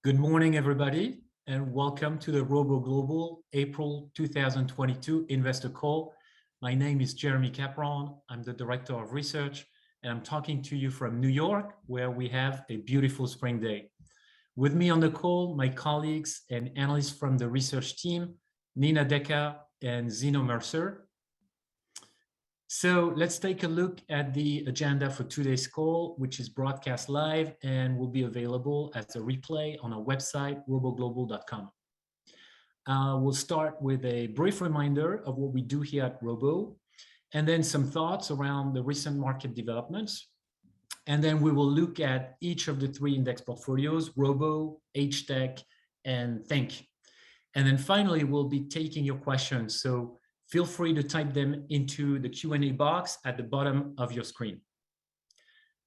Good morning, everybody, and welcome to the Robo Global April 2022 Investor Call. My name is Jeremy Capron. I'm the Director of Research, and I'm talking to you from New York, where we have a beautiful spring day. With me on the call, my colleagues and analysts from the research team, Nina Decker and Zeno Mercer. So let's take a look at the agenda for today's call, which is broadcast live and will be available as a replay on our website, roboglobal.com. We'll start with a brief reminder of what we do here at Robo, and then some thoughts around the recent market developments. And then we will look at each of the three index portfolios, Robo, HTech, and Think. And then finally, we'll be taking your questions. So feel free to type them into the Q&A box at the bottom of your screen.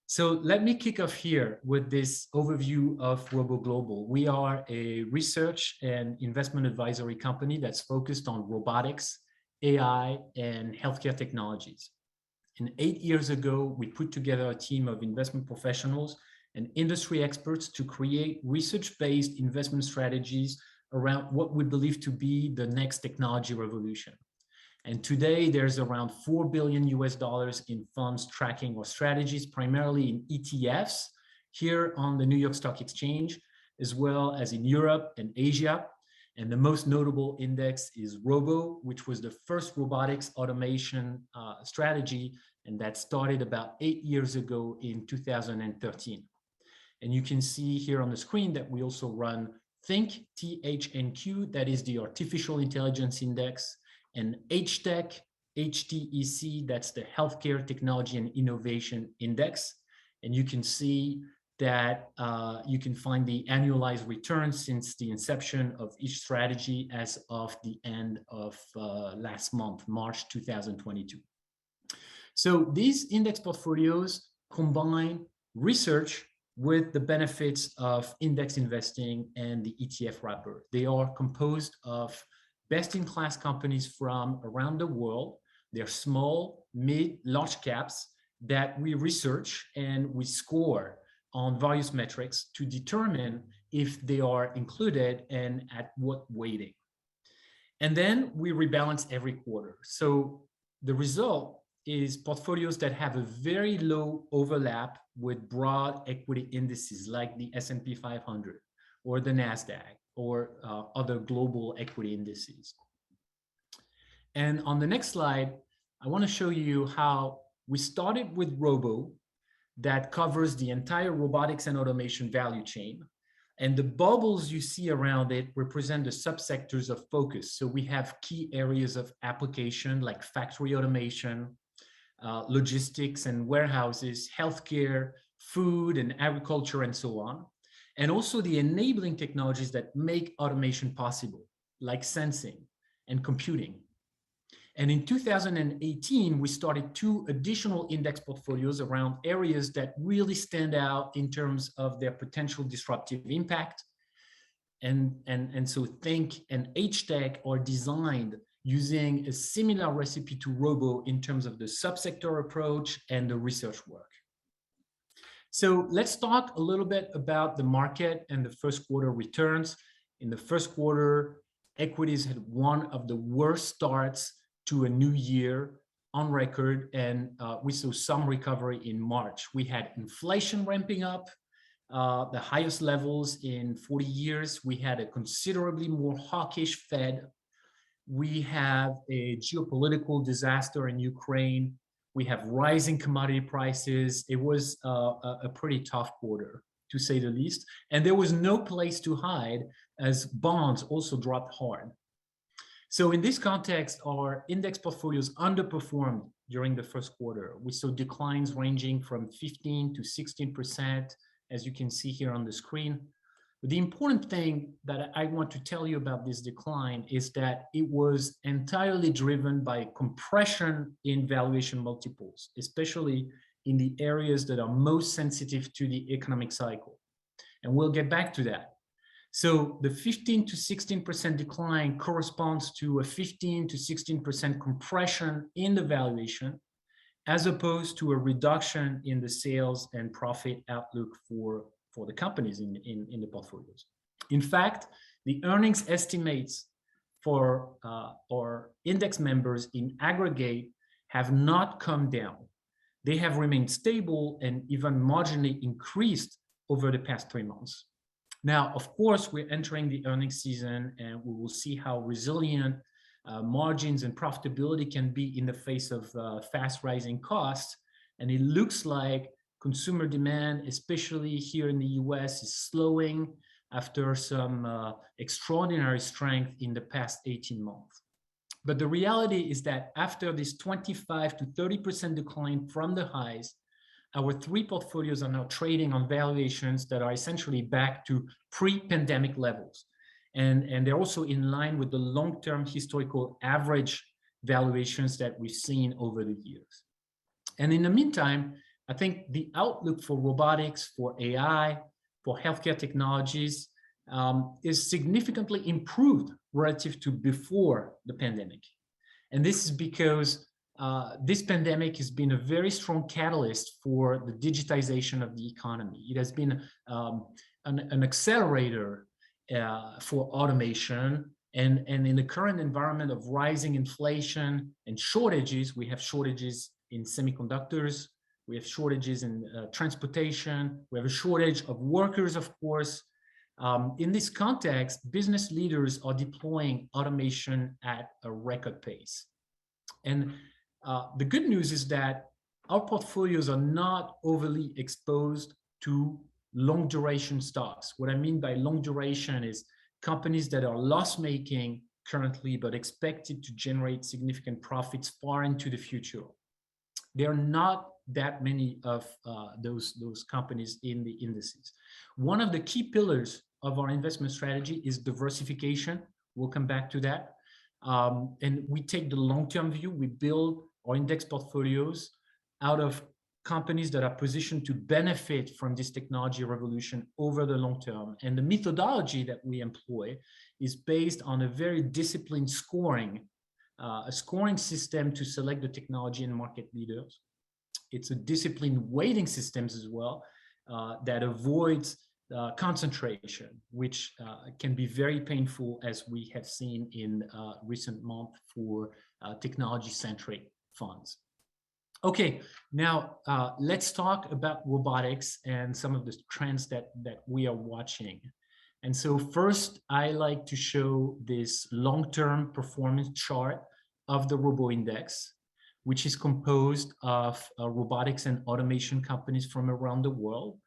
So let me kick off here with this overview of Robo Global. We are a research and investment advisory company that's focused on robotics, AI, and healthcare technologies. And 8 years ago, we put together a team of investment professionals and industry experts to create research-based investment strategies around what we believe to be the next technology revolution. And today there's around $4 billion in funds tracking our strategies, primarily in ETFs here on the New York Stock Exchange, as well as in Europe and Asia. And the most notable index is Robo, which was the first robotics automation strategy, and that started about 8 years ago in 2013. And you can see here on the screen that we also run Think, THNQ, that is the artificial intelligence index, and HTech, HTEC, that's the Healthcare Technology and Innovation Index. And you can see that you can find the annualized returns since the inception of each strategy as of the end of last month, March 2022. So these index portfolios combine research with the benefits of index investing and the ETF wrapper. They are composed of best-in-class companies from around the world. They're small, mid, large caps that we research and we score on various metrics to determine if they are included and at what weighting. And then we rebalance every quarter. So the result is portfolios that have a very low overlap with broad equity indices like the S&P 500 or the NASDAQ or other global equity indices. And on the next slide, I want to show you how we started with Robo that covers the entire robotics and automation value chain. And the bubbles you see around it represent the subsectors of focus. So we have key areas of application like factory automation, logistics and warehouses, healthcare, food and agriculture, and so on. And also the enabling technologies that make automation possible, like sensing and computing. And in 2018, we started 2 additional index portfolios around areas that really stand out in terms of their potential disruptive impact. And so Think and HTech are designed using a similar recipe to Robo in terms of the subsector approach and the research work. So let's talk a little bit about the market and the first quarter returns. In the first quarter, equities had one of the worst starts to a new year on record, and we saw some recovery in March. We had inflation ramping up, the highest levels in 40 years. We had a considerably more hawkish Fed. We have a geopolitical disaster in Ukraine. We have rising commodity prices. It was a pretty tough quarter, to say the least. And there was no place to hide as bonds also dropped hard. So in this context, our index portfolios underperformed during the first quarter. We saw declines ranging from 15 to 16%, as you can see here on the screen. But the important thing that I want to tell you about this decline is that it was entirely driven by compression in valuation multiples, especially in the areas that are most sensitive to the economic cycle. And we'll get back to that. So the 15 to 16% decline corresponds to a 15 to 16% compression in the valuation, as opposed to a reduction in the sales and profit outlook for for the companies in the portfolios. In fact, the earnings estimates for our index members in aggregate have not come down. They have remained stable and even marginally increased over the past 3 months. Now, of course, we're entering the earnings season, and we will see how resilient margins and profitability can be in the face of fast rising costs. And it looks like consumer demand, especially here in the US, is slowing after some extraordinary strength in the past 18 months. But the reality is that after this 25 to 30% decline from the highs, our 3 portfolios are now trading on valuations that are essentially back to pre-pandemic levels. And they're also in line with the long-term historical average valuations that we've seen over the years. And in the meantime, I think the outlook for robotics, for AI, for healthcare technologies is significantly improved relative to before the pandemic. And this is because this pandemic has been a very strong catalyst for the digitization of the economy. It has been an accelerator for automation. And in the current environment of rising inflation and shortages, we have shortages in semiconductors, we have shortages in transportation, we have a shortage of workers, of course. In this context, business leaders are deploying automation at a record pace. And the good news is that our portfolios are not overly exposed to long duration stocks. What I mean by long duration is companies that are loss-making currently, but expected to generate significant profits far into the future. There are not that many of those companies in the indices. One of the key pillars of our investment strategy is diversification. We'll come back to that. And we take the long-term view. We build our index portfolios out of companies that are positioned to benefit from this technology revolution over the long term. And the methodology that we employ is based on a very disciplined scoring, a scoring system to select the technology and market leaders. It's a disciplined weighting systems as well that avoids concentration, which can be very painful, as we have seen in recent months for technology-centric funds. Okay, now let's talk about robotics and some of the trends that we are watching. And so first, I like to show this long-term performance chart of the Robo Index, which is composed of robotics and automation companies from around the world.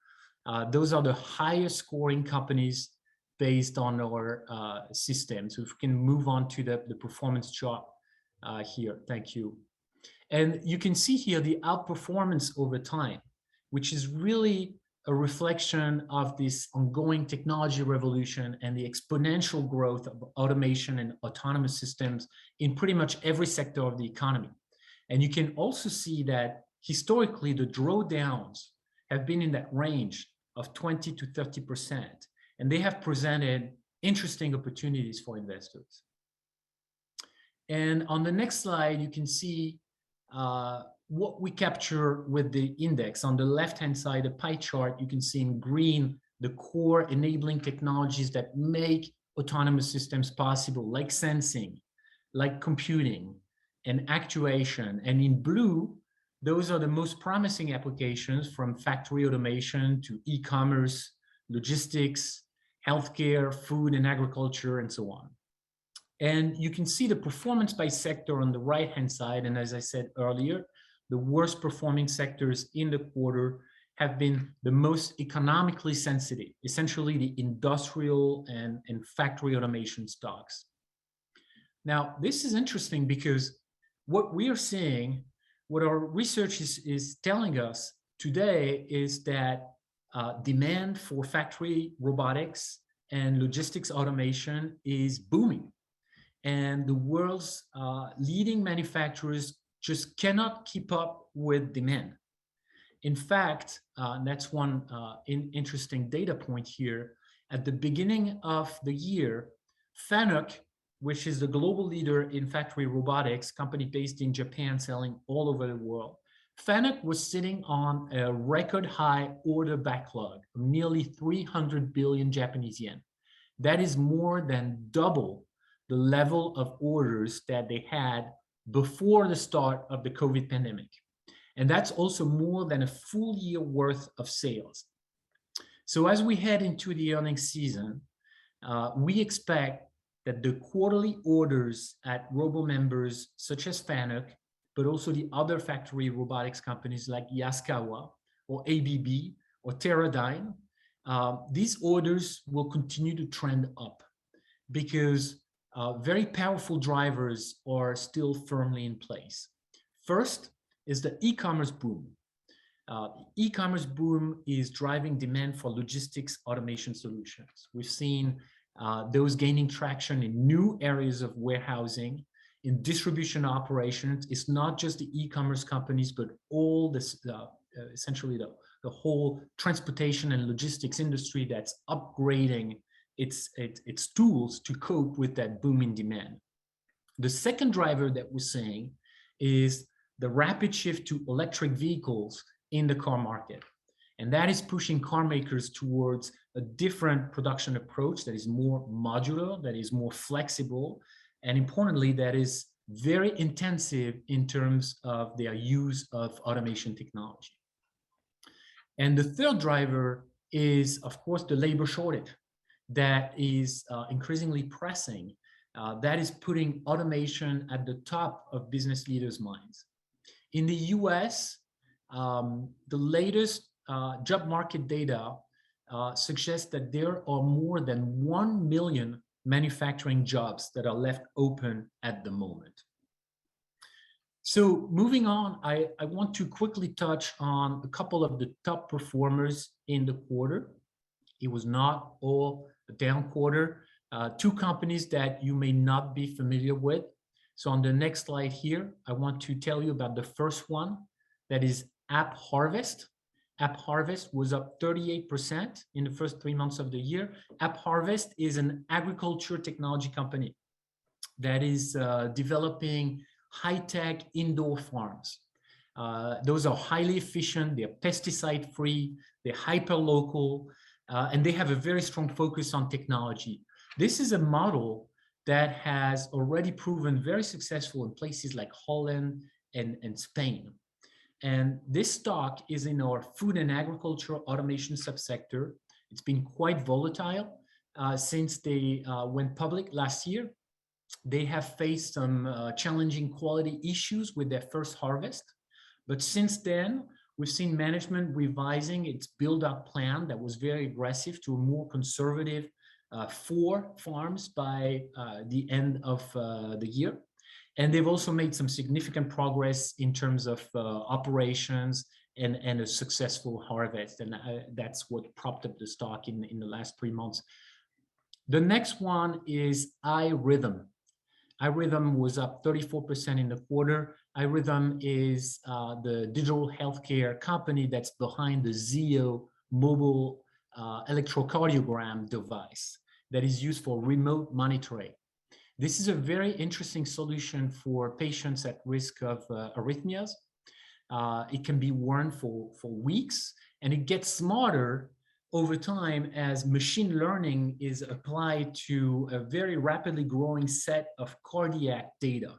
Those are the highest scoring companies based on our system. So if we can move on to the performance chart here, thank you. And you can see here the outperformance over time, which is really a reflection of this ongoing technology revolution and the exponential growth of automation and autonomous systems in pretty much every sector of the economy. And you can also see that historically the drawdowns have been in that range of 20 to 30%, and they have presented interesting opportunities for investors. And on the next slide, you can see what we capture with the index. On the left-hand side, a pie chart, you can see in green the core enabling technologies that make autonomous systems possible, like sensing, like computing, and actuation. And in blue, those are the most promising applications, from factory automation to e-commerce, logistics, healthcare, food and agriculture, and so on. And you can see the performance by sector on the right-hand side. And as I said earlier, the worst performing sectors in the quarter have been the most economically sensitive, essentially the industrial and factory automation stocks. Now, this is interesting because what we are seeing, what our research is telling us today, is that demand for factory robotics and logistics automation is booming. And the world's leading manufacturers just cannot keep up with demand. In fact, that's one interesting data point here. At the beginning of the year, Fanuc, which is the global leader in factory robotics, company based in Japan selling all over the world, FANUC was sitting on a record high order backlog of nearly 300 billion Japanese yen. That is more than double the level of orders that they had before the start of the COVID pandemic. And that's also more than a full year worth of sales. So as we head into the earnings season, we expect that the quarterly orders at Robo members such as FANUC, but also the other factory robotics companies like Yaskawa or ABB or Teradyne, these orders will continue to trend up because very powerful drivers are still firmly in place. First is the e-commerce boom. E-commerce boom is driving demand for logistics automation solutions. We've seen those gaining traction in new areas of warehousing, in distribution operations. It's not just the e-commerce companies, but all this, essentially the whole transportation and logistics industry that's upgrading its tools to cope with that booming demand. The second driver that we're seeing is the rapid shift to electric vehicles in the car market. And that is pushing car makers towards a different production approach that is more modular, that is more flexible, and importantly, that is very intensive in terms of their use of automation technology. And the third driver is, of course, the labor shortage that is increasingly pressing. That is putting automation at the top of business leaders' minds. In the US, the latest job market data suggests that there are more than 1 million manufacturing jobs that are left open at the moment. So moving on, I want to quickly touch on a couple of the top performers in the quarter. It was not all a down quarter. Two companies that you may not be familiar with. So on the next slide here, I want to tell you about the first one, that is AppHarvest. AppHarvest was up 38% in the first 3 months of the year. AppHarvest is an agriculture technology company that is developing high-tech indoor farms. Those are highly efficient, they're pesticide-free, they're hyper-local, and they have a very strong focus on technology. This is a model that has already proven very successful in places like Holland and Spain. And this stock is in our food and agriculture automation subsector. It's been quite volatile since they went public last year. They have faced some challenging quality issues with their first harvest. But since then, we've seen management revising its build-up plan that was very aggressive to a more conservative 4 farms by the end of the year. And they've also made some significant progress in terms of operations and a successful harvest. And that's what propped up the stock in the last 3 months. The next one is iRhythm. iRhythm was up 34% in the quarter. iRhythm is the digital healthcare company that's behind the Zio mobile electrocardiogram device that is used for remote monitoring. This is a very interesting solution for patients at risk of arrhythmias. It can be worn for weeks, and it gets smarter over time as machine learning is applied to a very rapidly growing set of cardiac data.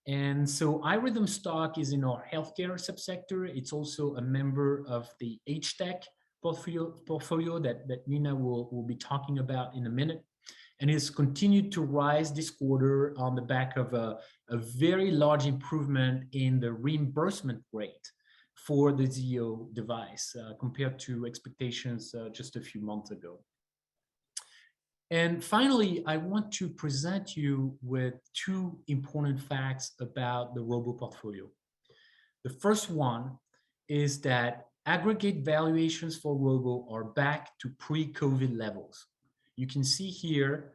And so iRhythm stock is in our healthcare subsector. It's also a member of the HTech portfolio that Nina will be talking about in a minute. And it's continued to rise this quarter on the back of a very large improvement in the reimbursement rate for the Zio device compared to expectations just a few months ago. And finally, I want to present you with 2 important facts about the Robo portfolio. The first one is that aggregate valuations for Robo are back to pre-COVID levels. You can see here,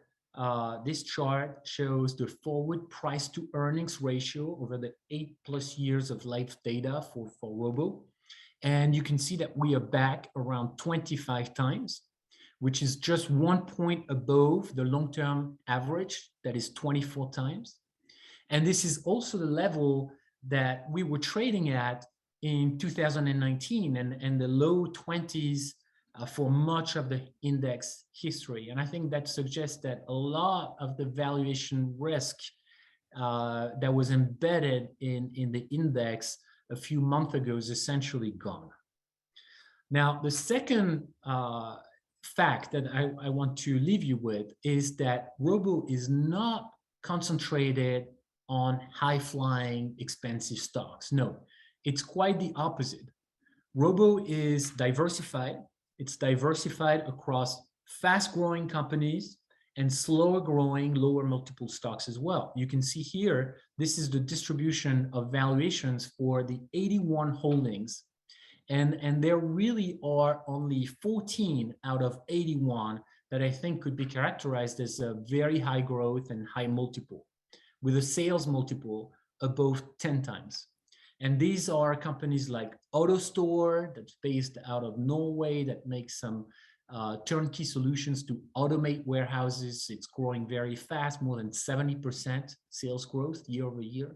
this chart shows the forward price to earnings ratio over the 8+ years of life data for Robo. And you can see that we are back around 25 times, which is just 1 point above the long-term average, that is 24 times. And this is also the level that we were trading at in 2019 and the low 20s for much of the index history. And I think that suggests that a lot of the valuation risk that was embedded in the index a few months ago is essentially gone. Now, the second fact that I want to leave you with is that Robo is not concentrated on high-flying, expensive stocks. No, it's quite the opposite. Robo is diversified. It's diversified across fast-growing companies and slower-growing, lower multiple stocks as well. You can see here, this is the distribution of valuations for the 81 holdings. And there really are only 14 out of 81 that I think could be characterized as a very high growth and high multiple, with a sales multiple above 10 times. And these are companies like AutoStore, that's based out of Norway, that makes some turnkey solutions to automate warehouses. It's growing very fast, more than 70% sales growth year over year.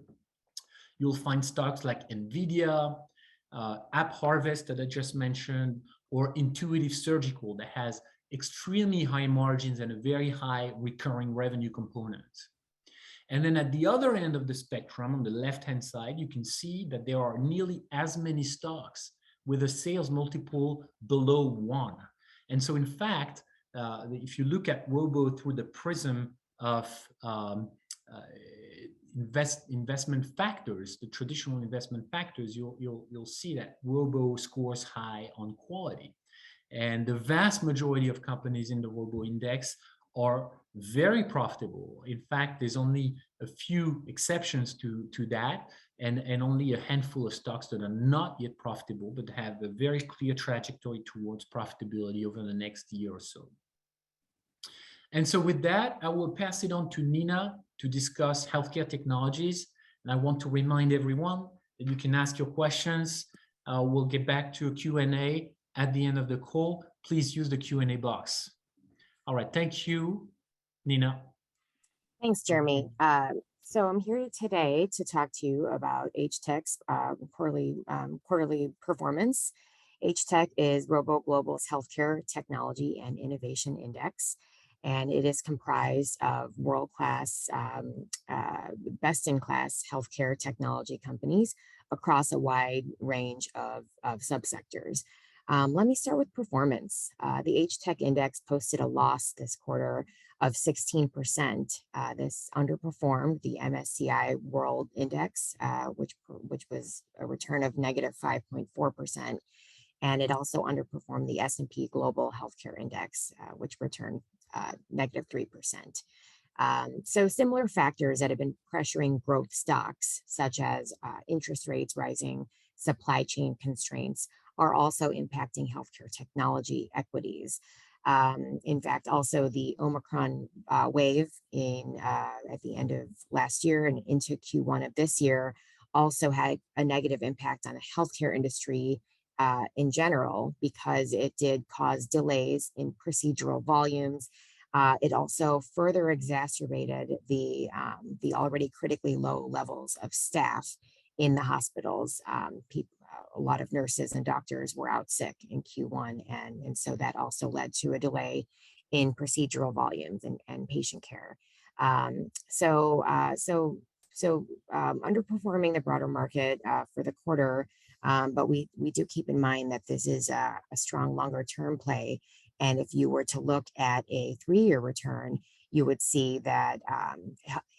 You'll find stocks like NVIDIA, AppHarvest that I just mentioned, or Intuitive Surgical that has extremely high margins and a very high recurring revenue component. And then at the other end of the spectrum, on the left-hand side, you can see that there are nearly as many stocks with a sales multiple below 1. And so in fact, if you look at Robo through the prism of investment factors, the traditional investment factors, you'll see that Robo scores high on quality. And the vast majority of companies in the Robo index are very profitable. In fact, there's only a few exceptions to that, and only a handful of stocks that are not yet profitable, but have a very clear trajectory towards profitability over the next year or so. And so with that, I will pass it on to Nina to discuss healthcare technologies. And I want to remind everyone that you can ask your questions. We'll get back to a Q&A at the end of the call. Please use the Q&A box. All right, thank you, Nina. Thanks, Jeremy. So I'm here today to talk to you about HTEC's quarterly performance. HTEC is Robo Global's Healthcare Technology and Innovation Index, and it is comprised of world-class, best-in-class healthcare technology companies across a wide range of subsectors. Let me start with performance. The HTEC index posted a loss this quarter of 16%. This underperformed the MSCI World Index, which was a return of negative 5.4%. And it also underperformed the S&P Global Healthcare Index, which returned negative 3%. So similar factors that have been pressuring growth stocks, such as interest rates rising, supply chain constraints, are also impacting healthcare technology equities. In fact, also the Omicron wave at the end of last year and into Q1 of this year also had a negative impact on the healthcare industry in general, because it did cause delays in procedural volumes. It also further exacerbated the already critically low levels of staff in the hospitals. A lot of nurses and doctors were out sick in Q1, and so that also led to a delay in procedural volumes and patient care. So underperforming the broader market for the quarter, but we do keep in mind that this is a strong longer-term play. And if you were to look at a 3-year return, you would see that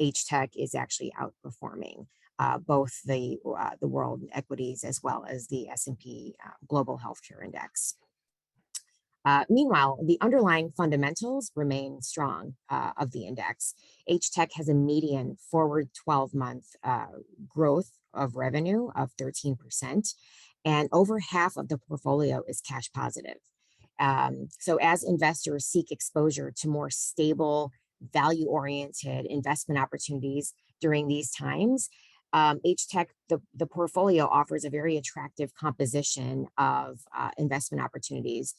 HTEC is actually outperforming both the world equities as well as the S&P Global Healthcare Index. Meanwhile, the underlying fundamentals remain strong of the index. HTEC has a median forward 12-month growth of revenue of 13%, and over half of the portfolio is cash positive. So as investors seek exposure to more stable, value-oriented investment opportunities during these times, HTEC, the portfolio offers a very attractive composition of investment opportunities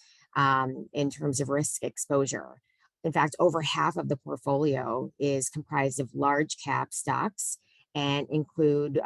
in terms of risk exposure. In fact, over half of the portfolio is comprised of large cap stocks and include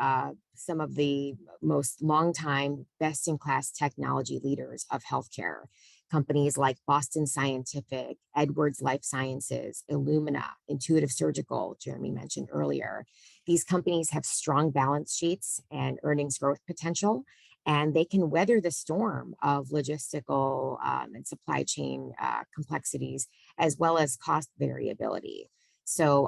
some of the most longtime best-in-class technology leaders of healthcare. Companies like Boston Scientific, Edwards Life Sciences, Illumina, Intuitive Surgical, Jeremy mentioned earlier. These companies have strong balance sheets and earnings growth potential, and they can weather the storm of logistical and supply chain complexities, as well as cost variability. So,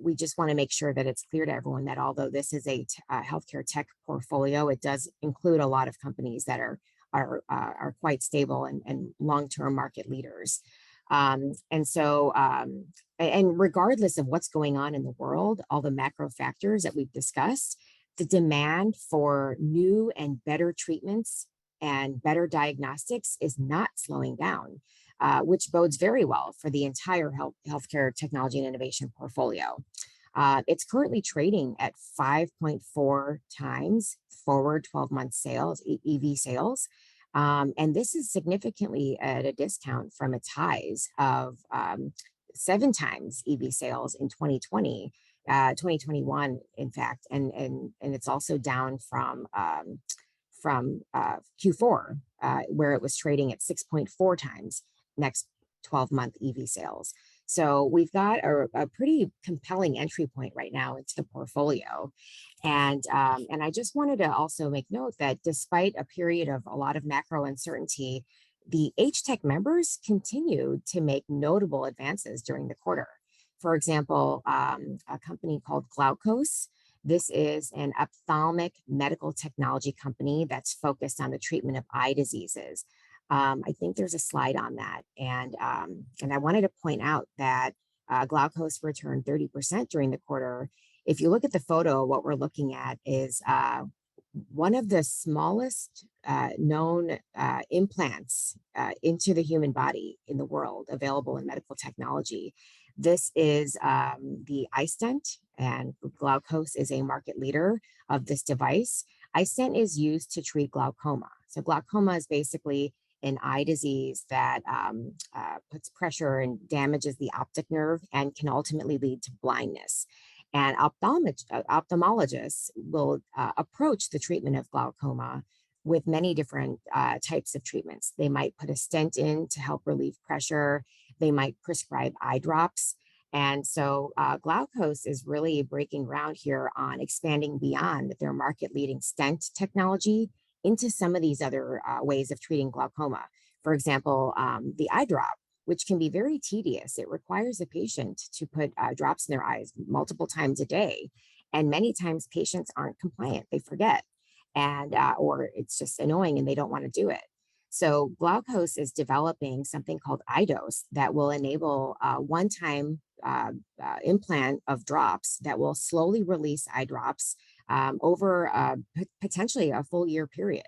we just want to make sure that it's clear to everyone that although this is a healthcare tech portfolio, it does include a lot of companies that are quite stable and long-term market leaders. And regardless of what's going on in the world, all the macro factors that we've discussed, the demand for new and better treatments and better diagnostics is not slowing down, which bodes very well for the entire healthcare technology and innovation portfolio. It's currently trading at 5.4 times forward 12-month sales, EV sales. And this is significantly at a discount from its highs of 7 times EV sales in 2020, 2021, in fact, and it's also down from Q4, where it was trading at 6.4 times next 12-month EV sales. So we've got a pretty compelling entry point right now into the portfolio. And I just wanted to also make note that despite a period of a lot of macro uncertainty, the HTech members continued to make notable advances during the quarter. For example, a company called Glaukos. This is an ophthalmic medical technology company that's focused on the treatment of eye diseases. I think there's a slide on that. And I wanted to point out that Glaukos returned 30% during the quarter. If you look at the photo, what we're looking at is one of the smallest known implants into the human body in the world available in medical technology. This is the iStent, and Glaukos is a market leader of this device. iStent is used to treat glaucoma. So glaucoma is basically an eye disease that puts pressure and damages the optic nerve and can ultimately lead to blindness. And ophthalmologists will approach the treatment of glaucoma with many different types of treatments. They might put a stent in to help relieve pressure. They might prescribe eye drops. And so Glaukos is really breaking ground here on expanding beyond their market-leading stent technology into some of these other ways of treating glaucoma. For example, the eye drop, which can be very tedious. It requires a patient to put drops in their eyes multiple times a day. And many times patients aren't compliant, they forget, and or it's just annoying and they don't want to do it. So Glaukos is developing something called iDose that will enable one-time implant of drops that will slowly release eye drops over potentially a full year period.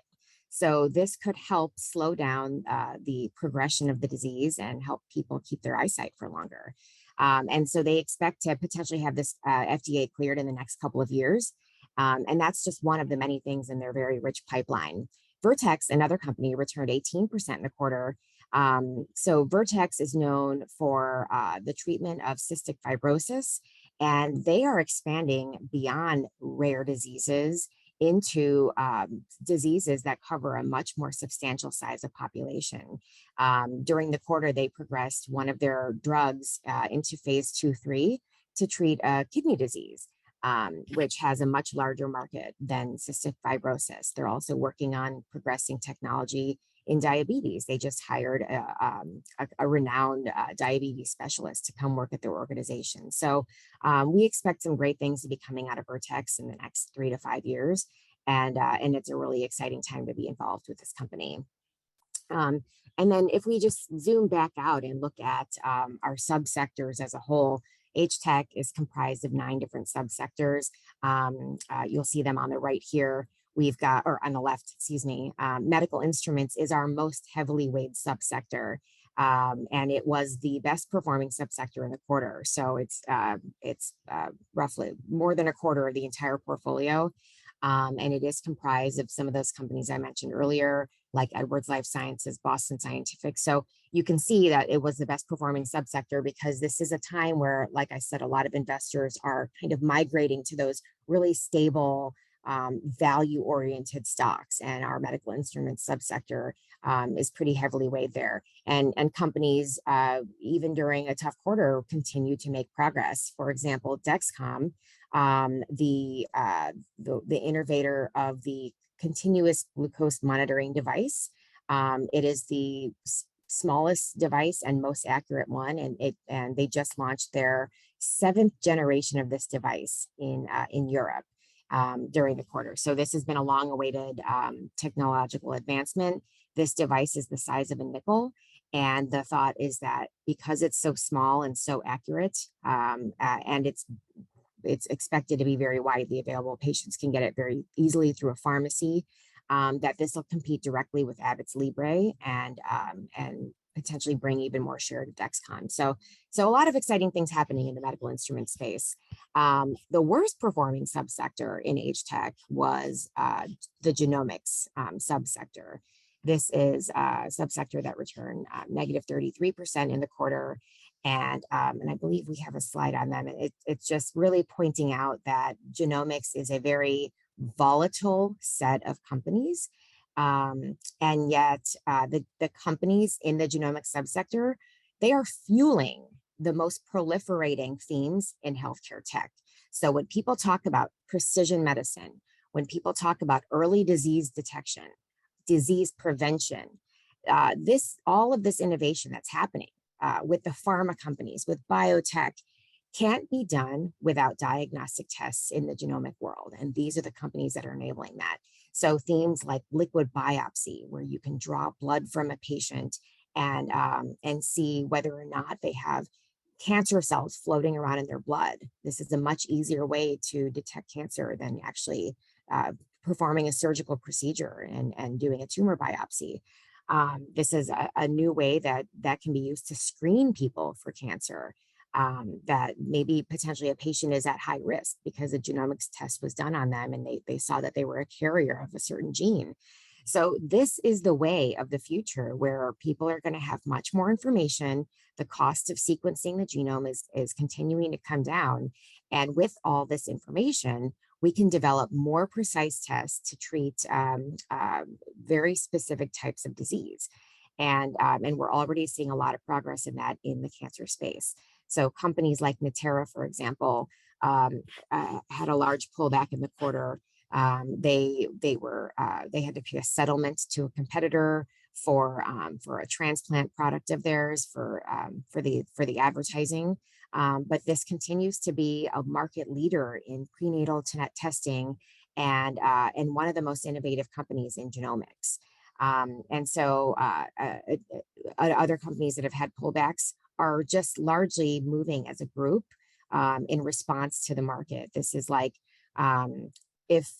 So this could help slow down the progression of the disease and help people keep their eyesight for longer. And so they expect to potentially have this FDA cleared in the next couple of years. And that's just one of the many things in their very rich pipeline. Vertex, another company, returned 18% in the quarter. So Vertex is known for the treatment of cystic fibrosis, and they are expanding beyond rare diseases into diseases that cover a much more substantial size of population. During the quarter, they progressed one of their drugs into phase 2/3 to treat kidney disease, which has a much larger market than cystic fibrosis. They're also working on progressing technology in diabetes. They just hired a renowned diabetes specialist to come work at their organization. So we expect some great things to be coming out of Vertex in the next 3 to 5 years. And it's a really exciting time to be involved with this company. And then if we just zoom back out and look at our subsectors as a whole, HTech is comprised of 9 different subsectors. You'll see them on the right here. We've got, or on the left, excuse me, medical instruments is our most heavily weighed subsector. And it was the best performing subsector in the quarter. So it's roughly more than a quarter of the entire portfolio. And it is comprised of some of those companies I mentioned earlier, like Edwards Lifesciences, Boston Scientific. So you can see that it was the best performing subsector because this is a time where, like I said, a lot of investors are kind of migrating to those really stable, value-oriented stocks, and our medical instruments subsector is pretty heavily weighed there. And companies, even during a tough quarter, continue to make progress. For example, Dexcom, the innovator of the continuous glucose monitoring device. It is the smallest device and most accurate one, and they just launched their 7th generation of this device in Europe during the quarter. So this has been a long-awaited technological advancement. This device is the size of a nickel, and the thought is that because it's so small and so accurate, and it's expected to be very widely available, patients can get it very easily through a pharmacy, that this will compete directly with Abbott's Libre and potentially bring even more share to Dexcom. So a lot of exciting things happening in the medical instrument space. The worst performing subsector in H-Tech was the genomics subsector. This is a subsector that returned negative 33% in the quarter. And I believe we have a slide on them. It's just really pointing out that genomics is a very volatile set of companies. And yet the companies in the genomics subsector, they are fueling the most proliferating themes in healthcare tech. So when people talk about precision medicine, when people talk about early disease detection, disease prevention, all of this innovation that's happening with the pharma companies, with biotech, can't be done without diagnostic tests in the genomic world. And these are the companies that are enabling that. So themes like liquid biopsy, where you can draw blood from a patient and see whether or not they have cancer cells floating around in their blood. This is a much easier way to detect cancer than actually performing a surgical procedure and doing a tumor biopsy. This is a new way that can be used to screen people for cancer, that maybe potentially a patient is at high risk because a genomics test was done on them and they saw that they were a carrier of a certain gene. So this is the way of the future where people are going to have much more information. The cost of sequencing the genome is continuing to come down. And with all this information, we can develop more precise tests to treat very specific types of disease. And we're already seeing a lot of progress in that in the cancer space. So companies like Natera, for example, had a large pullback in the quarter. They had to pay a settlement to a competitor for a transplant product of theirs for the advertising. But this continues to be a market leader in prenatal testing and one of the most innovative companies in genomics. And so other companies that have had pullbacks are just largely moving as a group in response to the market. This is like if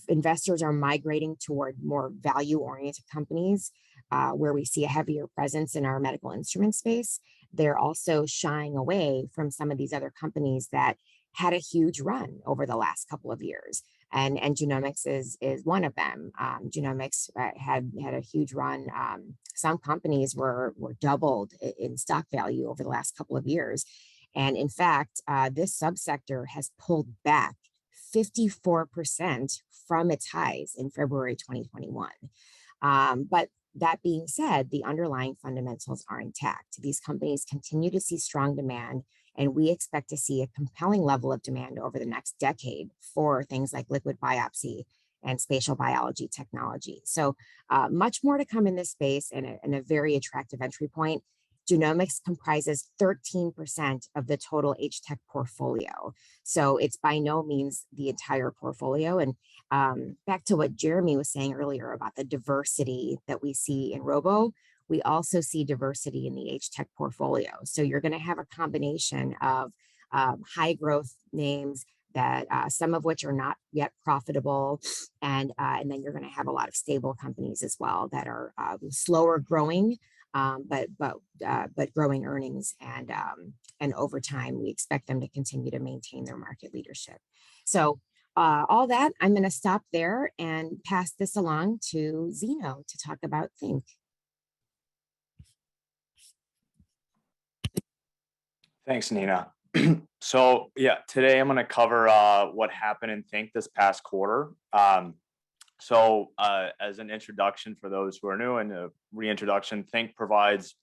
investors are migrating toward more value-oriented companies, where we see a heavier presence in our medical instrument space, they're also shying away from some of these other companies that had a huge run over the last couple of years. And genomics is one of them. Genomics had a huge run. Some companies were doubled in stock value over the last couple of years. And in fact, this subsector has pulled back 54% from its highs in February 2021. But that being said, the underlying fundamentals are intact. These companies continue to see strong demand, and we expect to see a compelling level of demand over the next decade for things like liquid biopsy and spatial biology technology. So much more to come in this space, and a very attractive entry point. Genomics comprises 13% of the total H-Tech portfolio. So it's by no means the entire portfolio. And back to what Jeremy was saying earlier about the diversity that we see in Robo, we also see diversity in the H-Tech portfolio. So you're going to have a combination of high growth names that some of which are not yet profitable. And then you're going to have a lot of stable companies as well that are slower growing, but growing earnings, and over time we expect them to continue to maintain their market leadership. So All that, I'm going to stop there and pass this along to Zeno to talk about Think. Thanks, Nina. So yeah, today I'm going to cover what happened in Think this past quarter. As an introduction for those who are new and a reintroduction, Think provides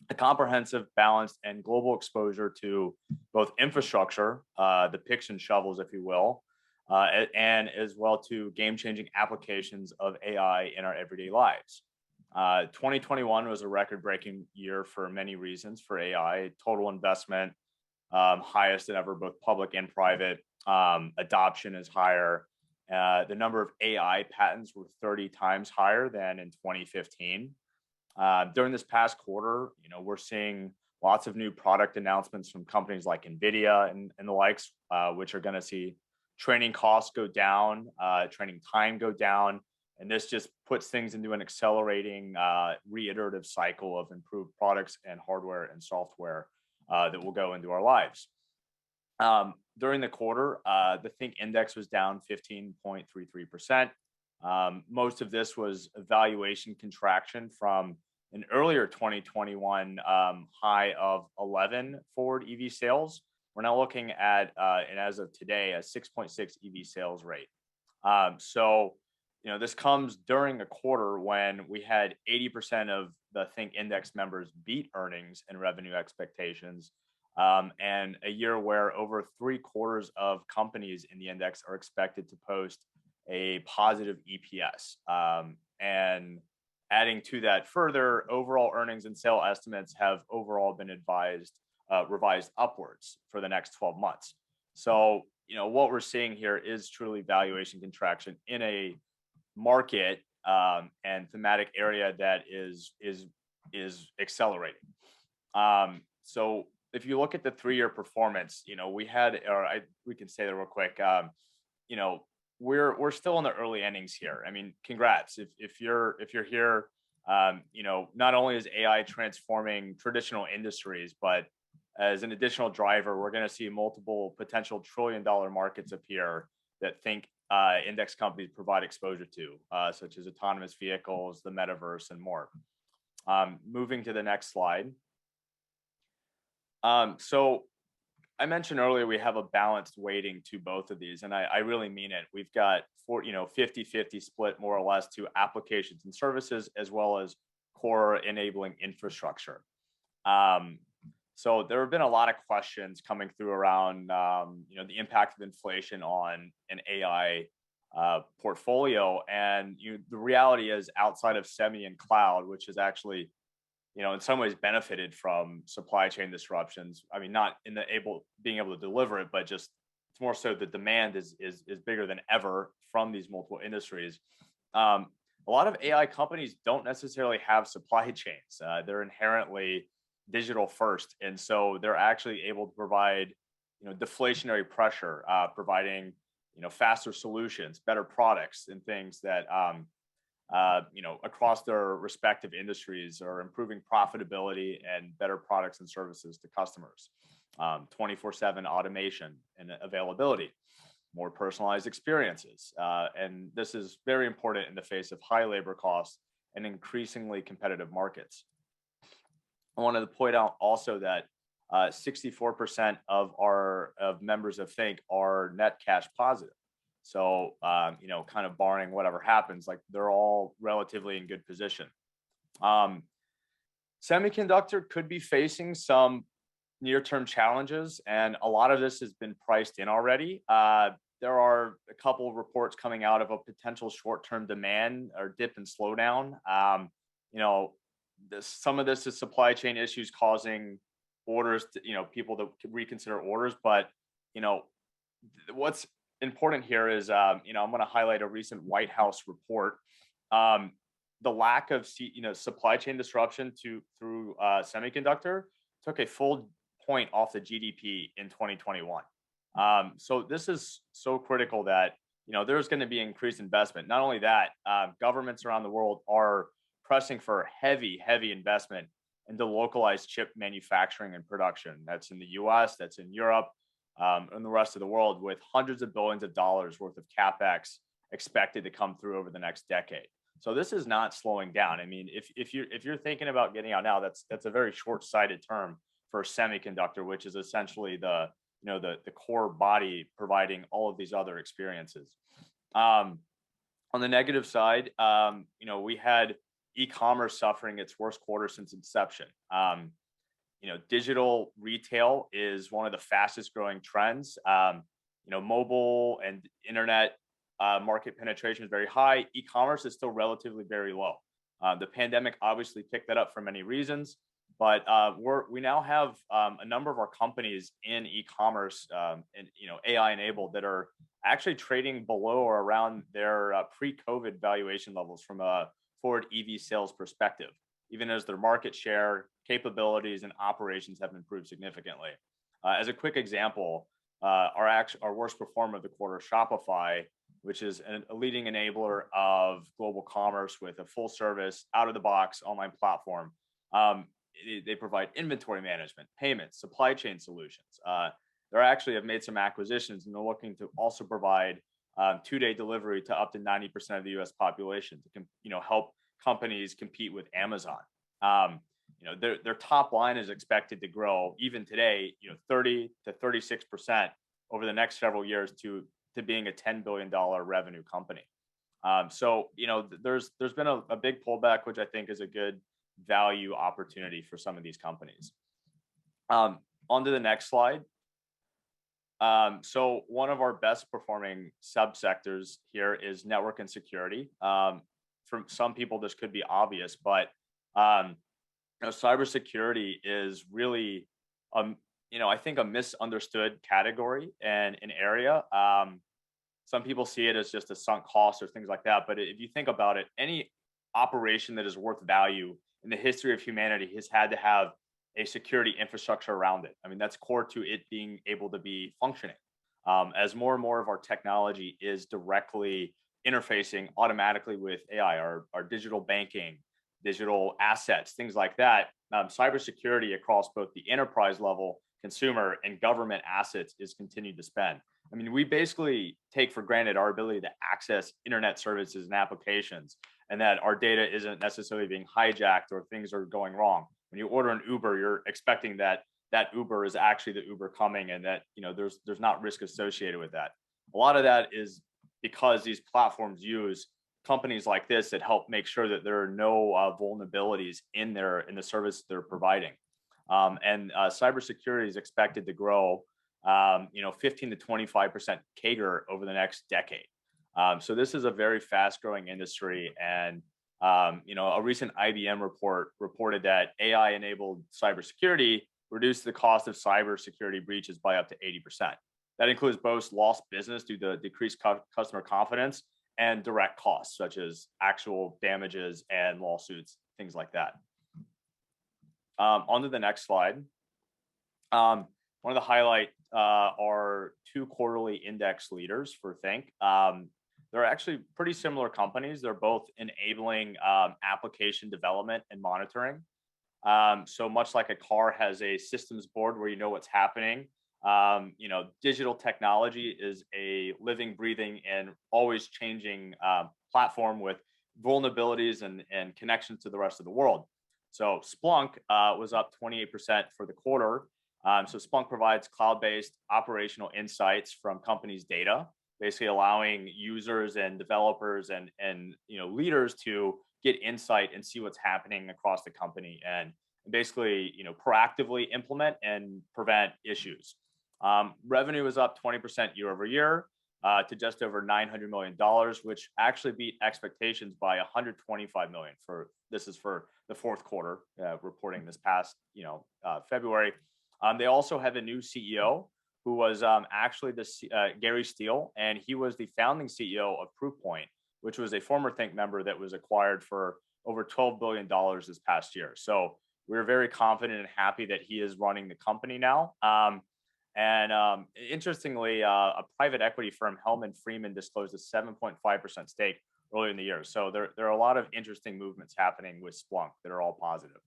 a comprehensive, balanced, and global exposure to both infrastructure, the picks and shovels, if you will, and as well to game-changing applications of AI in our everyday lives. 2021 was a record-breaking year for many reasons for AI. Total investment, highest than ever, both public and private. Adoption is higher. The number of AI patents were 30 times higher than in 2015. During this past quarter, we're seeing lots of new product announcements from companies like NVIDIA and the likes, which are going to see training costs go down, training time go down. And this just puts things into an accelerating, reiterative cycle of improved products and hardware and software that will go into our lives. During the quarter, the Think Index was down 15.33%. Most of this was a valuation contraction from an earlier 2021 high of 11 forward EV sales. We're now looking at, and as of today, a 6.6 EV sales rate. This comes during a quarter when we had 80% of the Think Index members beat earnings and revenue expectations, and a year where over 3/4 of companies in the index are expected to post a positive EPS. And adding to that further, overall earnings and sale estimates have overall been revised upwards for the next 12 months. So, what we're seeing here is truly valuation contraction in a market and thematic area that is accelerating. So if you look at the 3-year performance, we can say that real quick. We're still in the early innings here. I mean, congrats if you're here. Not only is AI transforming traditional industries, but as an additional driver, we're going to see multiple potential trillion-dollar markets appear that Think index companies provide exposure to, such as autonomous vehicles, the metaverse, and more. Moving to the next slide. So I mentioned earlier we have a balanced weighting to both of these, and I really mean it. We've got 50-50 split more or less to applications and services as well as core enabling infrastructure. So there have been a lot of questions coming through around the impact of inflation on an AI portfolio, and the reality is outside of semi and cloud, which is actually in some ways benefited from supply chain disruptions. I mean, not in being able to deliver it, but just it's more so the demand is bigger than ever from these multiple industries. A lot of AI companies don't necessarily have supply chains. They're inherently digital first, and so they're actually able to provide deflationary pressure, providing faster solutions, better products, and things that across their respective industries are improving profitability and better products and services to customers. 24/7 automation and availability, more personalized experiences, and this is very important in the face of high labor costs and increasingly competitive markets. I wanted to point out also that 64% of members of Think are net cash positive. So, kind of barring whatever happens, like they're all relatively in good position. Semiconductor could be facing some near-term challenges, and a lot of this has been priced in already. There are a couple of reports coming out of a potential short-term demand or dip and slowdown. Some of this is supply chain issues causing orders to, people to reconsider orders. But, what's important here is, I'm going to highlight a recent White House report. The lack of, supply chain disruption through semiconductor took a full point off the GDP in 2021. So this is so critical that, there's going to be increased investment. Not only that, governments around the world are pressing for heavy investment into localized chip manufacturing and production. That's in the US, that's in Europe. in the rest of the world, with hundreds of billions of dollars worth of CapEx expected to come through over the next decade. So this is not slowing down. I mean, if you're thinking about getting out now, that's a very short-sighted term for a semiconductor, which is essentially the core body providing all of these other experiences. On the negative side, we had e-commerce suffering its worst quarter since inception. Digital retail is one of the fastest growing trends. Mobile and internet market penetration is very high. E-commerce is still relatively very low. The pandemic obviously picked that up for many reasons, but we now have a number of our companies in e-commerce and AI enabled that are actually trading below or around their pre-COVID valuation levels from a forward EV sales perspective, even as their market share, capabilities, and operations have improved significantly. As a quick example, our worst performer of the quarter, Shopify, which is a leading enabler of global commerce with a full service, out of the box online platform. They provide inventory management, payments, supply chain solutions. They actually have made some acquisitions, and they're looking to also provide 2-day delivery to up to 90% of the U.S. population to help companies compete with Amazon. Their top line is expected to grow even today, 30 to 36% over the next several years to being a $10 billion revenue company. There's been a big pullback, which I think is a good value opportunity for some of these companies. On to the next slide. So one of our best performing subsectors here is network and security. For some people, this could be obvious, but cybersecurity is really, I think a misunderstood category and an area. Some people see it as just a sunk cost or things like that. But if you think about it, any operation that is worth value in the history of humanity has had to have a security infrastructure around it. I mean, that's core to it being able to be functioning. As more and more of our technology is directly interfacing automatically with AI, our digital banking, digital assets, things like that, cybersecurity across both the enterprise level, consumer, and government assets is continued to spend. I mean, we basically take for granted our ability to access internet services and applications, and that our data isn't necessarily being hijacked or things are going wrong. When you order an Uber, you're expecting that Uber is actually the Uber coming, and that there's not risk associated with that. A lot of that is because these platforms use companies like this that help make sure that there are no vulnerabilities in the service they're providing. And cybersecurity is expected to grow 15 to 25% CAGR over the next decade. So this is a very fast growing industry. And a recent IBM report reported that AI enabled cybersecurity reduced the cost of cybersecurity breaches by up to 80%. That includes both lost business due to decreased customer confidence and direct costs, such as actual damages and lawsuits, things like that. On to the next slide. One of the highlight are 2 quarterly index leaders for Think. They're actually pretty similar companies. They're both enabling application development and monitoring. So much like a car has a systems board where you know what's happening, digital technology is a living, breathing, and always changing platform with vulnerabilities and connections to the rest of the world. So Splunk was up 28% for the quarter. So Splunk provides cloud-based operational insights from companies' data, basically allowing users and developers and leaders to get insight and see what's happening across the company and basically proactively implement and prevent issues. Revenue was up 20% year over year to just over $900 million, which actually beat expectations by $125 million. This is for the fourth quarter, reporting this past February. They also have a new CEO who was actually Gary Steele, and he was the founding CEO of Proofpoint, which was a former Think member that was acquired for over $12 billion this past year. So we're very confident and happy that he is running the company now. Interestingly, a private equity firm, Hellman Freeman, disclosed a 7.5% stake earlier in the year. So there are a lot of interesting movements happening with Splunk that are all positive.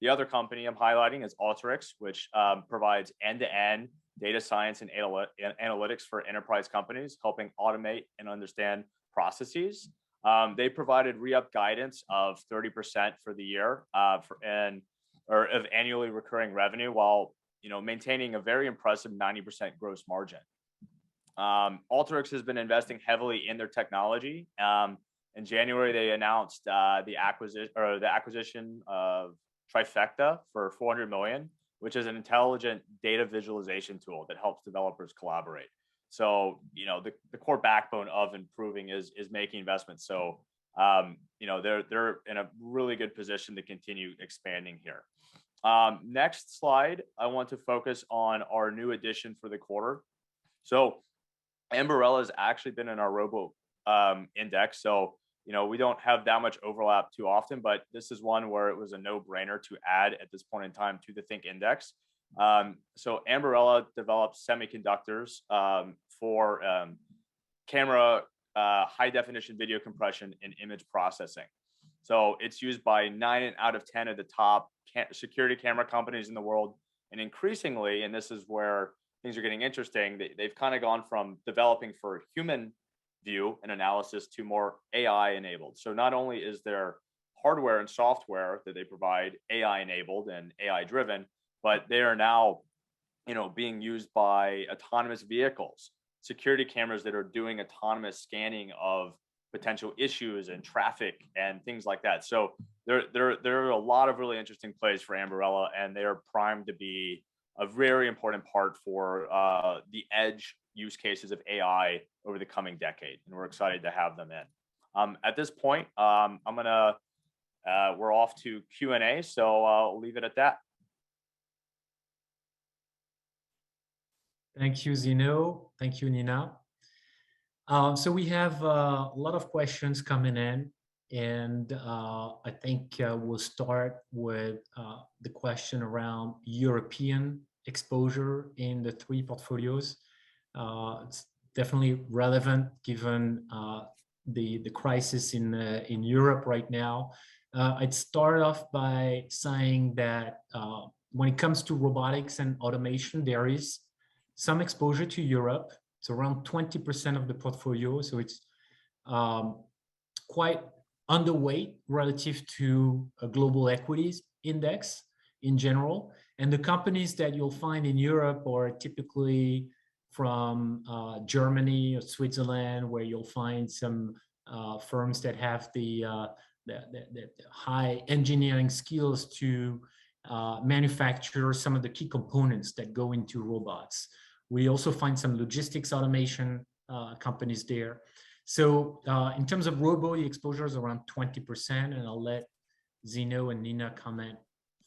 The other company I'm highlighting is Alteryx, which provides end-to-end data science and analytics for enterprise companies, helping automate and understand processes. They provided re-up guidance of 30% for the year of annually recurring revenue, while maintaining a very impressive 90% gross margin. Alteryx has been investing heavily in their technology. In January, they announced the acquisition of Trifecta for $400 million, which is an intelligent data visualization tool that helps developers collaborate. So, the core backbone of improving is making investments. So, they're in a really good position to continue expanding here. Next slide, I want to focus on our new addition for the quarter. So, Ambarella has actually been in our Robo index. So, we don't have that much overlap too often, but this is one where it was a no-brainer to add at this point in time to the Think Index. So Ambarella develops semiconductors for camera, high definition video compression and image processing. So it's used by 9 out of 10 of the top security camera companies in the world. And increasingly, and this is where things are getting interesting, they've kind of gone from developing for human view and analysis to more AI enabled. So not only is their hardware and software that they provide AI enabled and AI driven, but they are now, being used by autonomous vehicles, security cameras that are doing autonomous scanning of potential issues and traffic and things like that. So there are a lot of really interesting plays for Ambarella, and they are primed to be a very important part for the edge use cases of AI over the coming decade, and we're excited to have them in. At this point, we're off to Q&A, so I'll leave it at that. Thank you, Zeno. Thank you, Nina. So we have a lot of questions coming in, and I think we'll start with the question around European exposure in the 3 portfolios. It's definitely relevant given the crisis in Europe right now. I'd start off by saying that when it comes to robotics and automation, there is some exposure to Europe. It's around 20% of the portfolio, so it's quite underweight relative to a global equities index in general. And the companies that you'll find in Europe are typically from Germany or Switzerland, where you'll find some firms that have the high engineering skills to manufacture some of the key components that go into robots. We also find some logistics automation companies there. So in terms of robo, the exposure is around 20%, and I'll let Zeno and Nina comment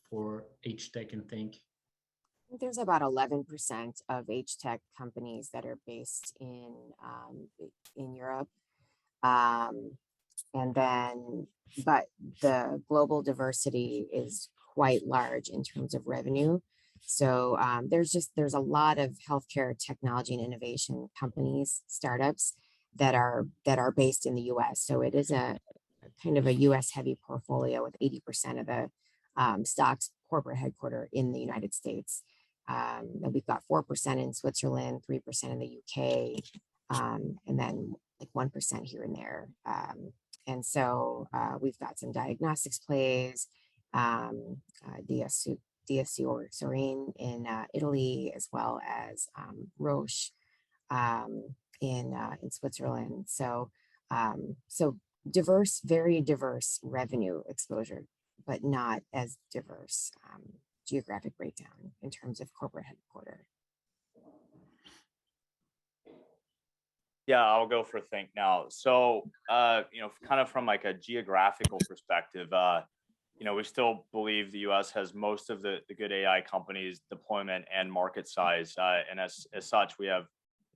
for HTech and Think. There's about 11% of HTech companies that are based in Europe. And then, but the global diversity is quite large in terms of revenue. So there's a lot of healthcare technology and innovation companies, startups that are based in the US. So it is a kind of a US heavy portfolio with 80% of the stocks corporate headquarter in the United States. And we've got 4% in Switzerland, 3% in the UK, and then like 1% here and there. And so we've got some diagnostics plays, DSC or Sorin in Italy, as well as Roche in Switzerland. So diverse, very diverse revenue exposure, but not as diverse geographic breakdown in terms of corporate headquarters. Yeah, I'll go for Think now. So, kind of from like a geographical perspective, we still believe the US has most of the good AI companies, deployment and market size. And as such, we have,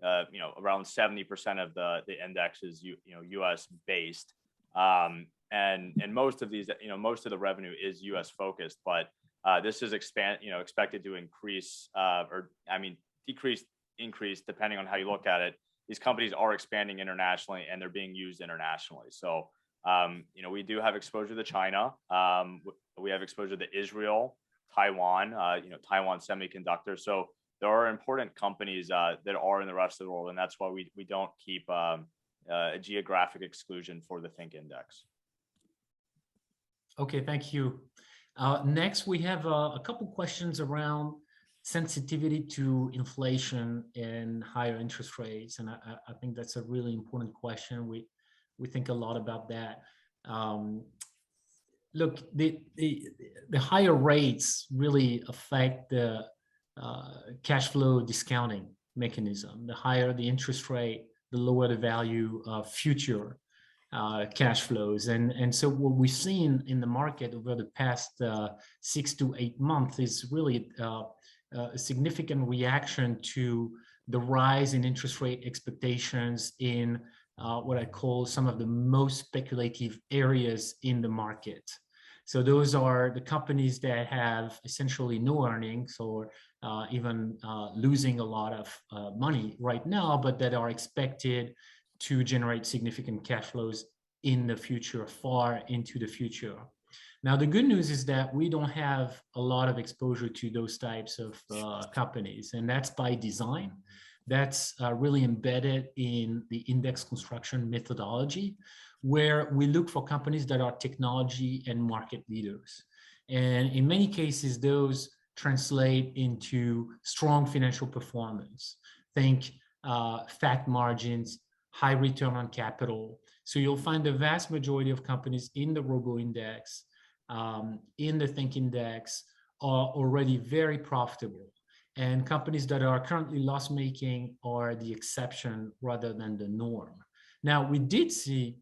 around 70% of the index is, US based. And most of these, most of the revenue is US focused, but this is expected to increase depending on how you look at it. These companies are expanding internationally and they're being used internationally. So We do have exposure to China. We have exposure to Israel, Taiwan, Taiwan Semiconductor. So there are important companies that are in the rest of the world, and that's why we don't keep a geographic exclusion for the Think Index. Okay, thank you. Next, we have a couple questions around sensitivity to inflation and higher interest rates, and I think that's a really important question. We think a lot about that. Look, the higher rates really affect the cash flow discounting mechanism. The higher the interest rate, the lower the value of future cash flows. And so what we've seen in the market over the past 6 to 8 months is really a significant reaction to the rise in interest rate expectations in what I call some of the most speculative areas in the market. So those are the companies that have essentially no earnings or even losing a lot of money right now, but that are expected to generate significant cash flows in the future, far into the future. Now, the good news is that we don't have a lot of exposure to those types of companies, and that's by design. That's really embedded in the index construction methodology, where we look for companies that are technology and market leaders. And in many cases, those translate into strong financial performance. Think fat margins, high return on capital. So you'll find the vast majority of companies in the Robo Index, in the Think Index, are already very profitable. And companies that are currently loss-making are the exception rather than the norm. Now, we did see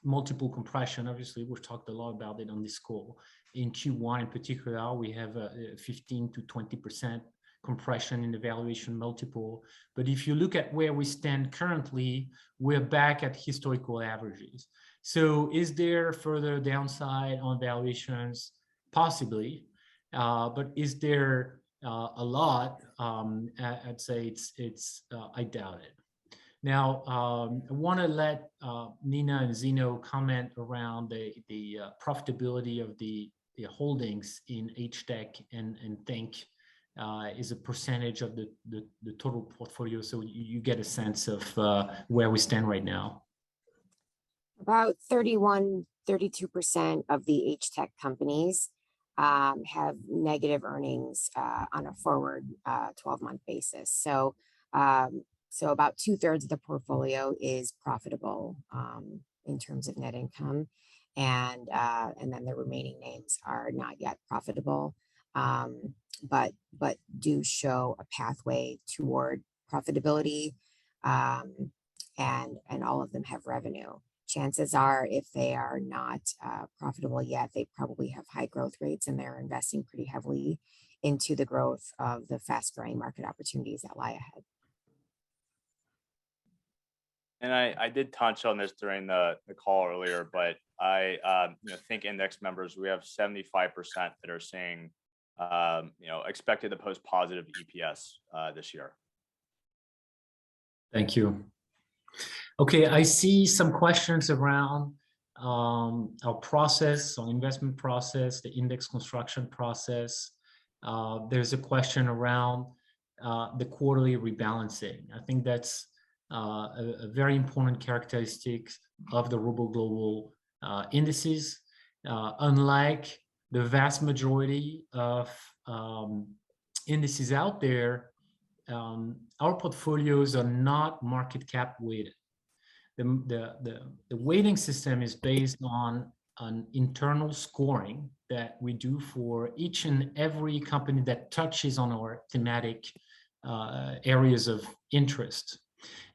multiple compression. Obviously, we've talked a lot about it on this call. In Q1 in particular, we have a 15 to 20% compression in the valuation multiple. But if you look at where we stand currently, we're back at historical averages. So is there further downside on valuations? Possibly. But is there a lot? I'd say I doubt it. Now, I want to let Nina and Zeno comment around the profitability of the holdings in HTech and Think is a percentage of the total portfolio, so you get a sense of where we stand right now. About 32% of the HTech companies have negative earnings on a forward 12-month basis. So about 2/3 of the portfolio is profitable in terms of net income, and then the remaining names are not yet profitable, but do show a pathway toward profitability, and all of them have revenue. Chances are, if they are not profitable yet, they probably have high growth rates, and they're investing pretty heavily into the growth of the fast-growing market opportunities that lie ahead. And I did touch on this during the call earlier, but I Think Index members, we have 75% that are saying expected to post positive EPS this year. Thank you. Okay, I see some questions around our process, our investment process, the index construction process. There's a question around the quarterly rebalancing. I think that's a very important characteristic of the Robo Global indices. Unlike the vast majority of indices out there, our portfolios are not market cap weighted. The weighting system is based on an internal scoring that we do for each and every company that touches on our thematic areas of interest.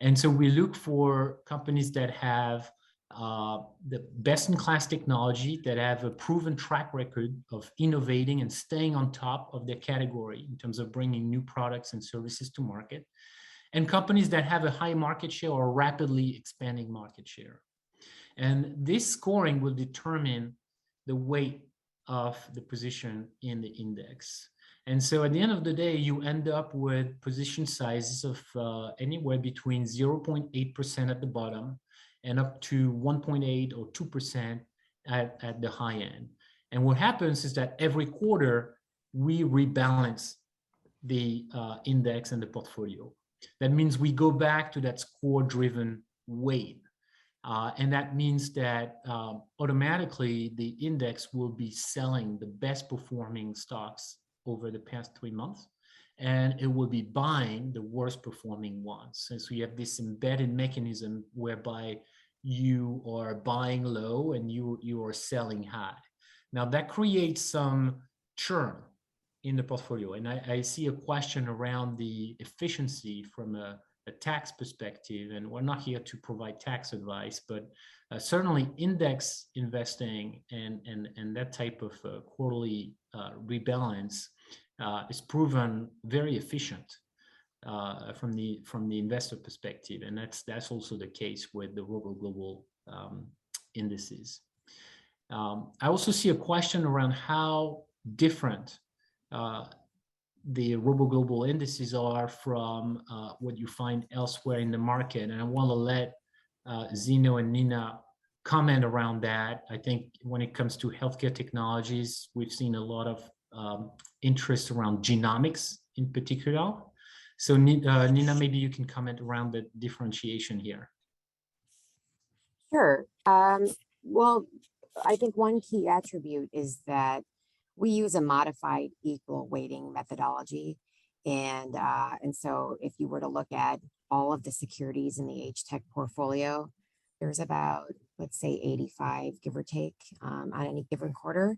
And so we look for companies that have the best-in-class technology, that have a proven track record of innovating and staying on top of their category in terms of bringing new products and services to market, and companies that have a high market share or rapidly expanding market share. And this scoring will determine the weight of the position in the index. And so at the end of the day, you end up with position sizes of anywhere between 0.8% at the bottom and up to 1.8 or 2% at the high end. And what happens is that every quarter we rebalance the index and the portfolio. That means we go back to that score-driven weight. And that means that automatically the index will be selling the best performing stocks over the past 3 months, and it will be buying the worst performing ones. And so you have this embedded mechanism whereby you are buying low and you are selling high. Now that creates some churn in the portfolio. And I see a question around the efficiency from a tax perspective, and we're not here to provide tax advice, but certainly index investing and that type of quarterly rebalance is proven very efficient from the investor perspective, and that's also the case with the ROBO Global indices. I also see a question around how different the ROBO Global indices are from what you find elsewhere in the market. And I want to let Zeno and Nina comment around that. I think when it comes to healthcare technologies, we've seen a lot of interest around genomics in particular. So Nina, maybe you can comment around the differentiation here. Sure. Well, I think one key attribute is that we use a modified equal weighting methodology. And so if you were to look at all of the securities in the HTech portfolio, there's about, let's say 85, give or take, on any given quarter.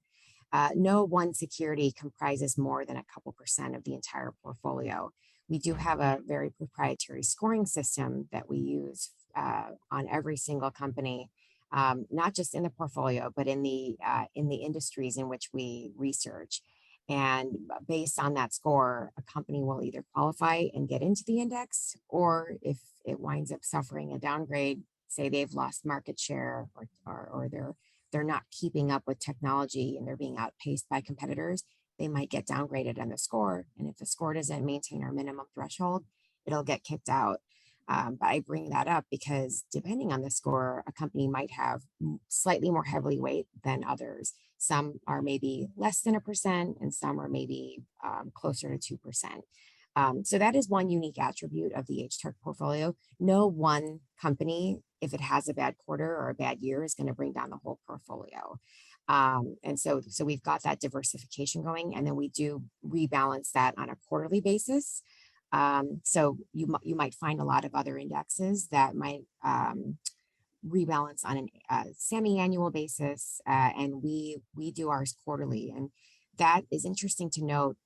No one security comprises more than a couple % of the entire portfolio. We do have a very proprietary scoring system that we use on every single company, not just in the portfolio, but in the industries in which we research. And based on that score, a company will either qualify and get into the index, or if it winds up suffering a downgrade, say they've lost market share, or they're not keeping up with technology and they're being outpaced by competitors, they might get downgraded on the score. And if the score doesn't maintain our minimum threshold, it'll get kicked out. But I bring that up because depending on the score, a company might have slightly more heavily weight than others. Some are maybe less than 1%, and some are maybe closer to 2%. So that is one unique attribute of the HTech portfolio. No one company, if it has a bad quarter or a bad year, is going to bring down the whole portfolio. And so we've got that diversification going, and then we do rebalance that on a quarterly basis. So you might find a lot of other indexes that might rebalance on a semi-annual basis, and we do ours quarterly. And that is interesting to note,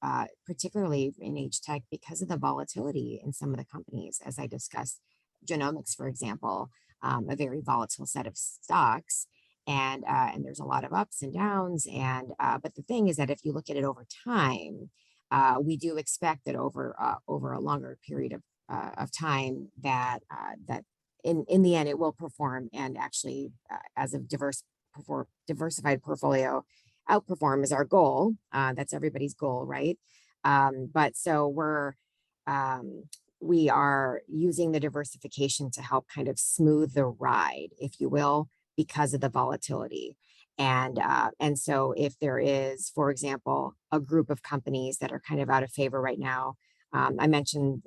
particularly in HTech, because of the volatility in some of the companies, as I discussed. Genomics, for example, a very volatile set of stocks, and there's a lot of ups and downs. And but the thing is that if you look at it over time, we do expect that over a longer period of time that in the end it will perform, and actually as a diversified portfolio, outperform is our goal. That's everybody's goal, right? But so we are using the diversification to help kind of smooth the ride, if you will, because of the volatility. And so if there is, for example, a group of companies that are kind of out of favor right now, I mentioned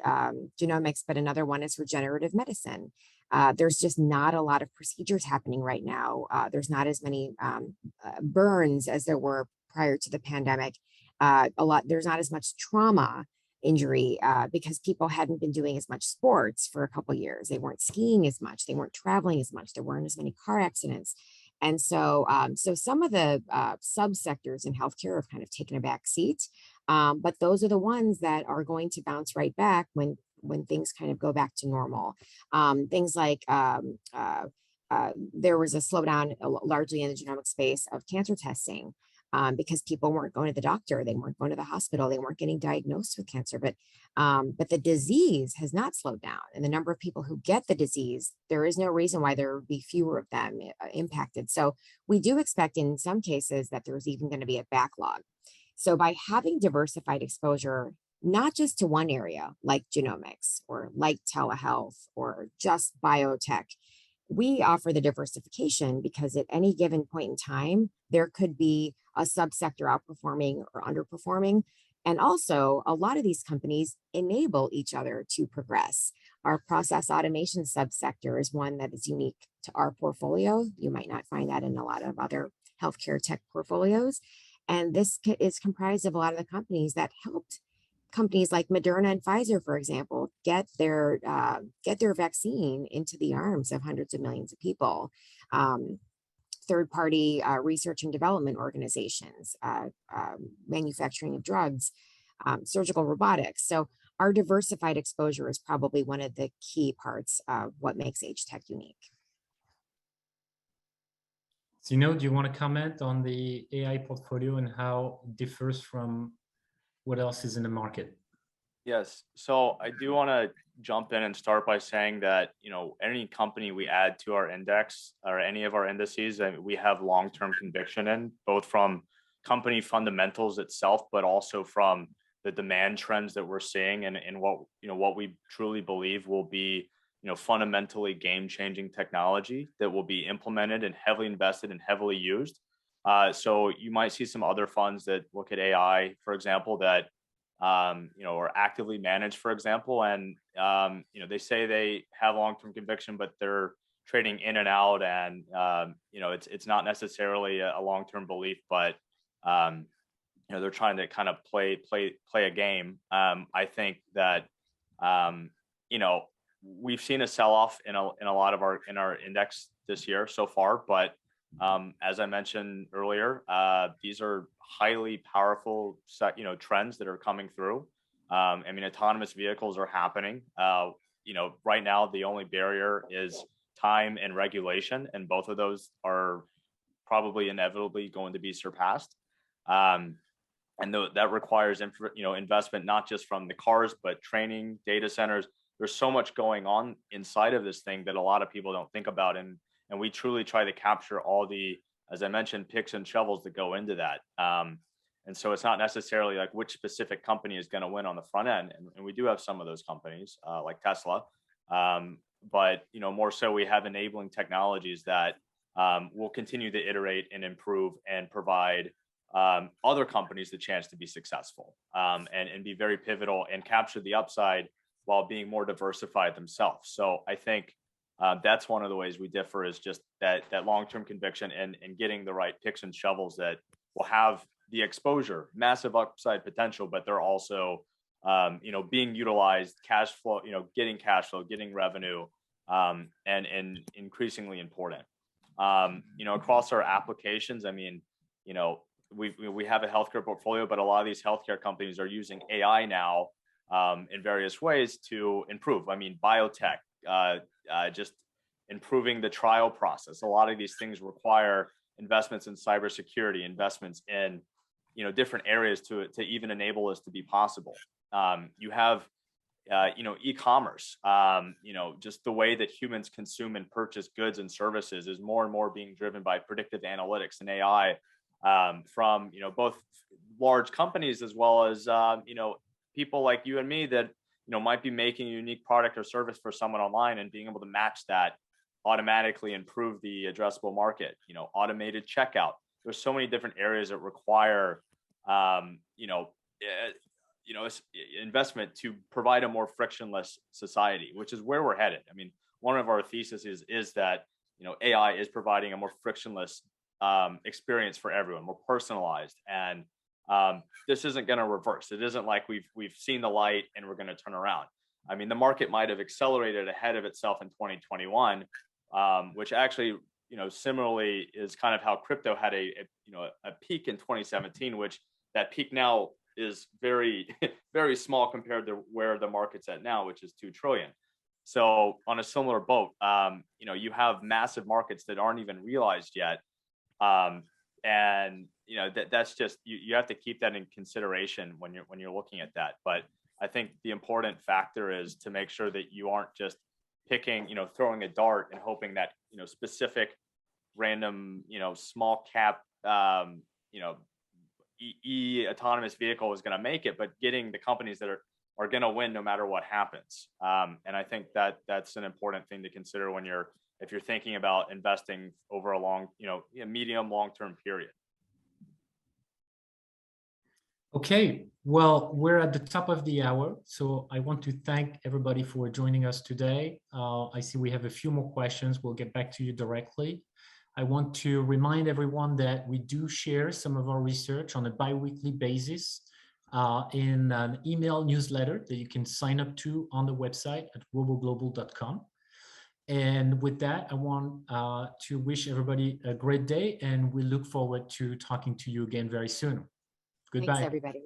genomics, but another one is regenerative medicine. There's just not a lot of procedures happening right now. There's not as many burns as there were prior to the pandemic. There's not as much trauma injury because people hadn't been doing as much sports for a couple of years. They weren't skiing as much. They weren't traveling as much. There weren't as many car accidents. And so, so some of the subsectors in healthcare have kind of taken a back seat, but those are the ones that are going to bounce right back when things kind of go back to normal. Things like there was a slowdown largely in the genomic space of cancer testing because people weren't going to the doctor, they weren't going to the hospital, they weren't getting diagnosed with cancer. But the disease has not slowed down, and the number of people who get the disease, there is no reason why there would be fewer of them impacted. So we do expect in some cases that there's even going to be a backlog. So by having diversified exposure, not just to one area like genomics or like telehealth or just biotech, We offer the diversification because at any given point in time, there could be a subsector outperforming or underperforming. And also, a lot of these companies enable each other to progress. Our process automation subsector is one that is unique to our portfolio. You might not find that in a lot of other healthcare tech portfolios. And this is comprised of a lot of the companies that helped companies like Moderna and Pfizer, for example, get their vaccine into the arms of hundreds of millions of people. Third-party research and development organizations, manufacturing of drugs, surgical robotics. So our diversified exposure is probably one of the key parts of what makes HTech unique. Zeno, do you want to comment on the AI portfolio and how it differs from what else is in the market? Yes. So I do want to jump in and start by saying that, any company we add to our index or any of our indices, we have long-term conviction in, both from company fundamentals itself, but also from the demand trends that we're seeing and what we truly believe will be, fundamentally game-changing technology that will be implemented and heavily invested and heavily used. So you might see some other funds that look at AI, for example, that or actively managed, for example, and they say they have long-term conviction, but they're trading in and out, and it's not necessarily a long-term belief, but they're trying to kind of play a game. I think that we've seen a sell-off in a lot of our index this year so far, but as I mentioned earlier, these are highly powerful trends that are coming through. Autonomous vehicles are happening. Right now the only barrier is time and regulation, and both of those are probably inevitably going to be surpassed. That requires investment, not just from the cars, but training, data centers. There's so much going on inside of this thing that a lot of people don't think about, and we truly try to capture all the, as I mentioned, picks and shovels that go into that. And so it's not necessarily like which specific company is going to win on the front end. And we do have some of those companies like Tesla. But more so we have enabling technologies that will continue to iterate and improve and provide other companies the chance to be successful and be very pivotal and capture the upside while being more diversified themselves. So I think that's one of the ways we differ, is just that long-term conviction and getting the right picks and shovels that will have the exposure, massive upside potential, but they're also, being utilized, cash flow, getting cash flow, getting revenue, and increasingly important. Across our applications, we have a healthcare portfolio, but a lot of these healthcare companies are using AI now in various ways to improve. Biotech, just improving the trial process. A lot of these things require investments in cybersecurity, investments in different areas to even enable this to be possible. You have e-commerce. Just the way that humans consume and purchase goods and services is more and more being driven by predictive analytics and AI from both large companies as well as people like you and me that might be making a unique product or service for someone online, and being able to match that automatically improve the addressable market. Automated checkout. There's so many different areas that require investment to provide a more frictionless society, which is where we're headed. One of our theses is that AI is providing a more frictionless experience for everyone, more personalized, and this isn't going to reverse. It isn't like we've seen the light and we're going to turn around. The market might have accelerated ahead of itself in 2021, which actually, similarly is kind of how crypto had a peak in 2017, which that peak now is very, very small compared to where the market's at now, which is 2 trillion. So on a similar boat, you have massive markets that aren't even realized yet. That's just, you have to keep that in consideration when you're looking at that. But I think the important factor is to make sure that you aren't just picking, throwing a dart and hoping that, specific random, small cap, autonomous vehicle is going to make it, but getting the companies that are going to win no matter what happens. And I think that that's an important thing to consider when you're if you're thinking about investing over a long, medium, long-term period. Okay, well, we're at the top of the hour, so I want to thank everybody for joining us today. I see we have a few more questions. We'll get back to you directly. I want to remind everyone that we do share some of our research on a bi-weekly basis in an email newsletter that you can sign up to on the website at roboglobal.com. And with that, I want to wish everybody a great day, and we look forward to talking to you again very soon. Goodbye. Thanks, everybody.